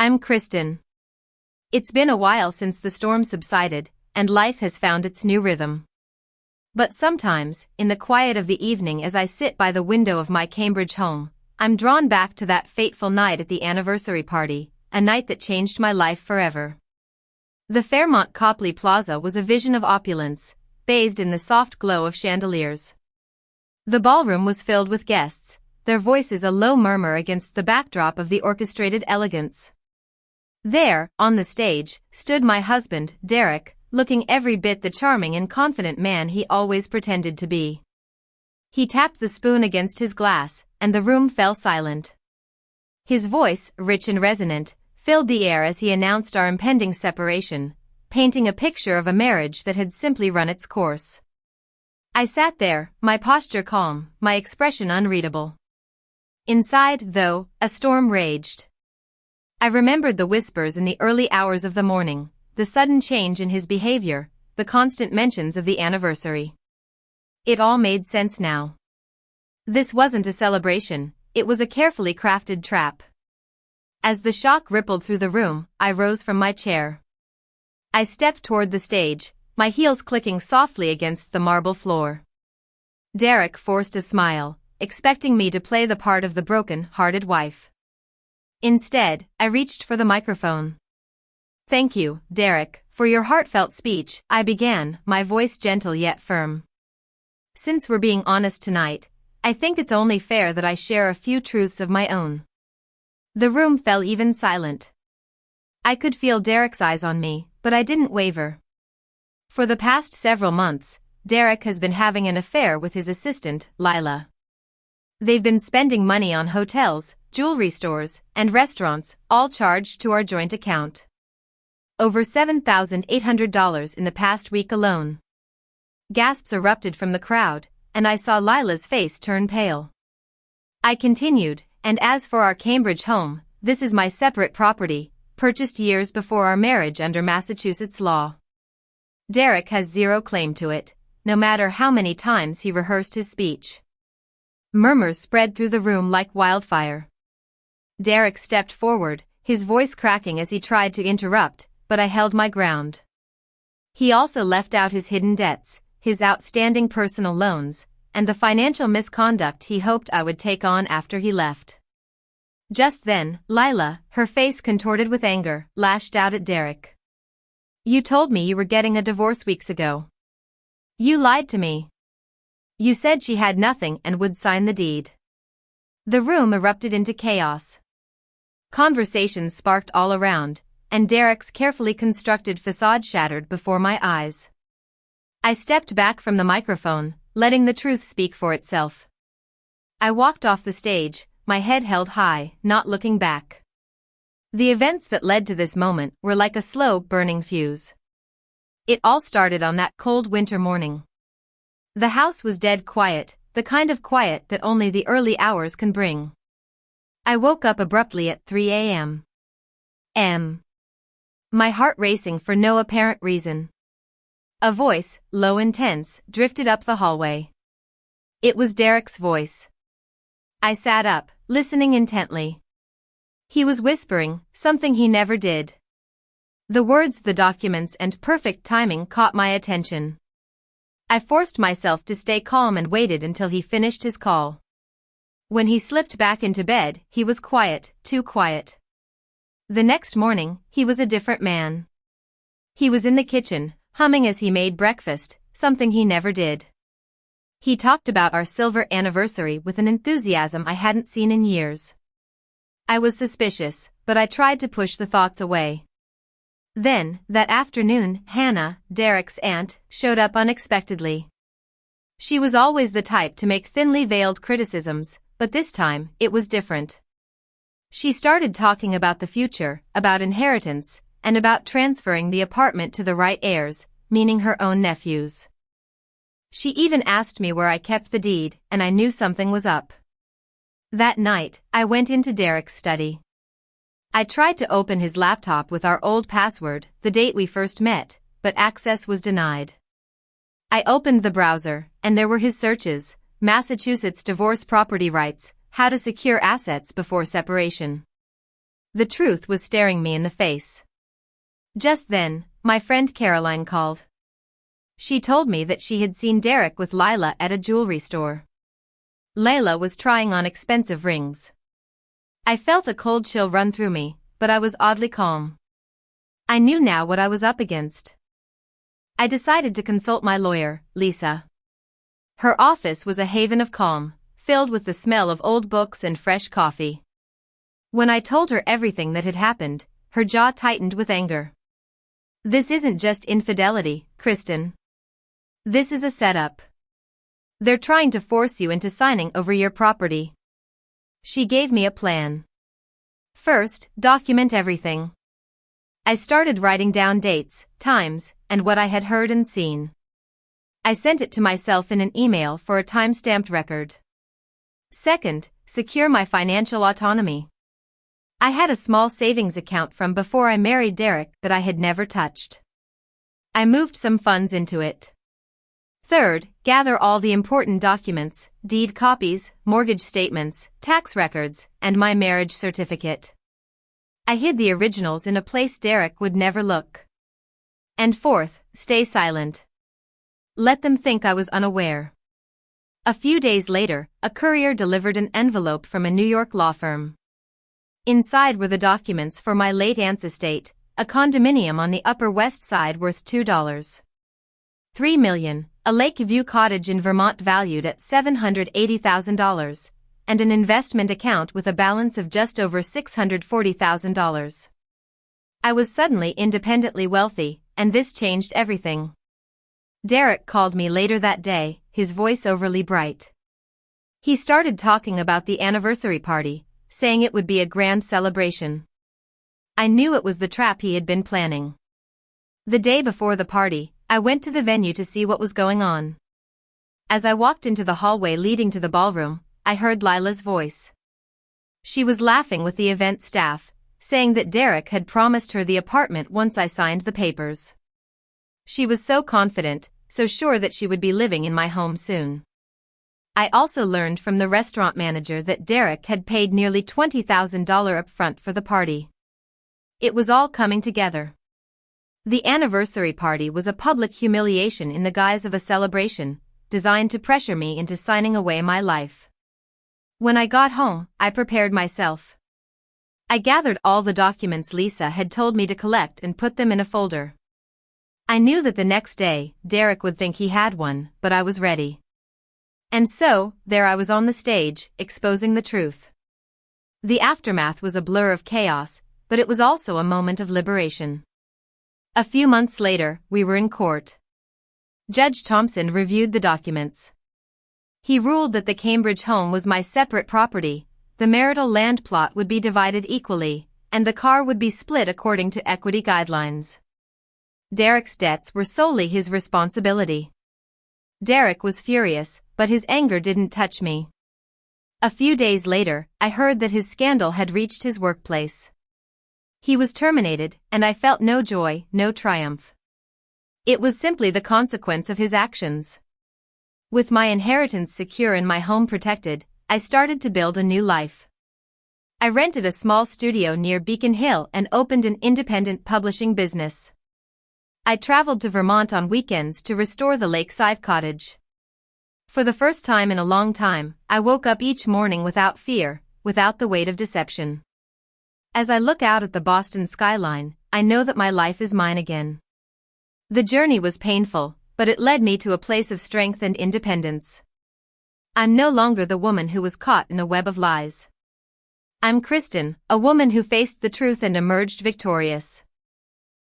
I'm Kristen. It's been a while since the storm subsided, and life has found its new rhythm. But sometimes, in the quiet of the evening as I sit by the window of my Cambridge home, I'm drawn back to that fateful night at the anniversary party, a night that changed my life forever. The Fairmont Copley Plaza was a vision of opulence, bathed in the soft glow of chandeliers. The ballroom was filled with guests, their voices a low murmur against the backdrop of the orchestrated elegance. There, on the stage, stood my husband, Derek, looking every bit the charming and confident man he always pretended to be. He tapped the spoon against his glass, and the room fell silent. His voice, rich and resonant, filled the air as he announced our impending separation, painting a picture of a marriage that had simply run its course. I sat there, my posture calm, my expression unreadable. Inside, though, a storm raged. I remembered the whispers in the early hours of the morning, the sudden change in his behavior, the constant mentions of the anniversary. It all made sense now. This wasn't a celebration, it was a carefully crafted trap. As the shock rippled through the room, I rose from my chair. I stepped toward the stage, my heels clicking softly against the marble floor. Derek forced a smile, expecting me to play the part of the broken-hearted wife. Instead, I reached for the microphone. "Thank you, Derek, for your heartfelt speech," I began, my voice gentle yet firm. "Since we're being honest tonight, I think it's only fair that I share a few truths of my own." The room fell even silent. I could feel Derek's eyes on me, but I didn't waver. For the past several months, Derek has been having an affair with his assistant, Lila. They've been spending money on hotels, jewelry stores, and restaurants, all charged to our joint account. Over $7,800 in the past week alone. Gasps erupted from the crowd, and I saw Lila's face turn pale. I continued, "And as for our Cambridge home, this is my separate property, purchased years before our marriage under Massachusetts law. Derek has zero claim to it, no matter how many times he rehearsed his speech." Murmurs spread through the room like wildfire. Derek stepped forward, his voice cracking as he tried to interrupt, but I held my ground. He also left out his hidden debts, his outstanding personal loans, and the financial misconduct he hoped I would take on after he left. Just then, Lila, her face contorted with anger, lashed out at Derek. "You told me you were getting a divorce weeks ago. You lied to me. You said she had nothing and would sign the deed." The room erupted into chaos. Conversations sparked all around, and Derek's carefully constructed facade shattered before my eyes. I stepped back from the microphone, letting the truth speak for itself. I walked off the stage, my head held high, not looking back. The events that led to this moment were like a slow, burning fuse. It all started on that cold winter morning. The house was dead quiet, the kind of quiet that only the early hours can bring. I woke up abruptly at 3 a.m. My heart racing for no apparent reason. A voice, low and tense, drifted up the hallway. It was Derek's voice. I sat up, listening intently. He was whispering, something he never did. The words, the documents, and perfect timing caught my attention. I forced myself to stay calm and waited until he finished his call. When he slipped back into bed, he was quiet, too quiet. The next morning, he was a different man. He was in the kitchen, humming as he made breakfast, something he never did. He talked about our silver anniversary with an enthusiasm I hadn't seen in years. I was suspicious, but I tried to push the thoughts away. Then, that afternoon, Hannah, Derek's aunt, showed up unexpectedly. She was always the type to make thinly veiled criticisms, but this time, it was different. She started talking about the future, about inheritance, and about transferring the apartment to the right heirs, meaning her own nephews. She even asked me where I kept the deed, and I knew something was up. That night, I went into Derek's study. I tried to open his laptop with our old password, the date we first met, but access was denied. I opened the browser, and there were his searches: Massachusetts divorce property rights, how to secure assets before separation. The truth was staring me in the face. Just then, my friend Caroline called. She told me that she had seen Derek with Lila at a jewelry store. Layla was trying on expensive rings. I felt a cold chill run through me, but I was oddly calm. I knew now what I was up against. I decided to consult my lawyer, Lisa. Her office was a haven of calm, filled with the smell of old books and fresh coffee. When I told her everything that had happened, her jaw tightened with anger. This isn't just infidelity, Kristen. This is a setup. They're trying to force you into signing over your property. She gave me a plan. First, document everything. I started writing down dates, times, and what I had heard and seen. I sent it to myself in an email for a time-stamped record. Second, secure my financial autonomy. I had a small savings account from before I married Derek that I had never touched. I moved some funds into it. Third, gather all the important documents, deed copies, mortgage statements, tax records, and my marriage certificate. I hid the originals in a place Derek would never look. And fourth, stay silent. Let them think I was unaware. A few days later, a courier delivered an envelope from a New York law firm. Inside were the documents for my late aunt's estate, a condominium on the Upper West Side worth $2.3 million, a Lakeview cottage in Vermont valued at $780,000, and an investment account with a balance of just over $640,000. I was suddenly independently wealthy, and this changed everything. Derek called me later that day, his voice overly bright. He started talking about the anniversary party, saying it would be a grand celebration. I knew it was the trap he had been planning. The day before the party, I went to the venue to see what was going on. As I walked into the hallway leading to the ballroom, I heard Lila's voice. She was laughing with the event staff, saying that Derek had promised her the apartment once I signed the papers. She was so confident, so sure that she would be living in my home soon. I also learned from the restaurant manager that Derek had paid nearly $20,000 upfront for the party. It was all coming together. The anniversary party was a public humiliation in the guise of a celebration, designed to pressure me into signing away my life. When I got home, I prepared myself. I gathered all the documents Lisa had told me to collect and put them in a folder. I knew that the next day, Derek would think he had one, but I was ready. And so, there I was on the stage, exposing the truth. The aftermath was a blur of chaos, but it was also a moment of liberation. A few months later, we were in court. Judge Thompson reviewed the documents. He ruled that the Cambridge home was my separate property, the marital land plot would be divided equally, and the car would be split according to equity guidelines. Derek's debts were solely his responsibility. Derek was furious, but his anger didn't touch me. A few days later, I heard that his scandal had reached his workplace. He was terminated, and I felt no joy, no triumph. It was simply the consequence of his actions. With my inheritance secure and my home protected, I started to build a new life. I rented a small studio near Beacon Hill and opened an independent publishing business. I traveled to Vermont on weekends to restore the lakeside cottage. For the first time in a long time, I woke up each morning without fear, without the weight of deception. As I look out at the Boston skyline, I know that my life is mine again. The journey was painful, but it led me to a place of strength and independence. I'm no longer the woman who was caught in a web of lies. I'm Kristen, a woman who faced the truth and emerged victorious.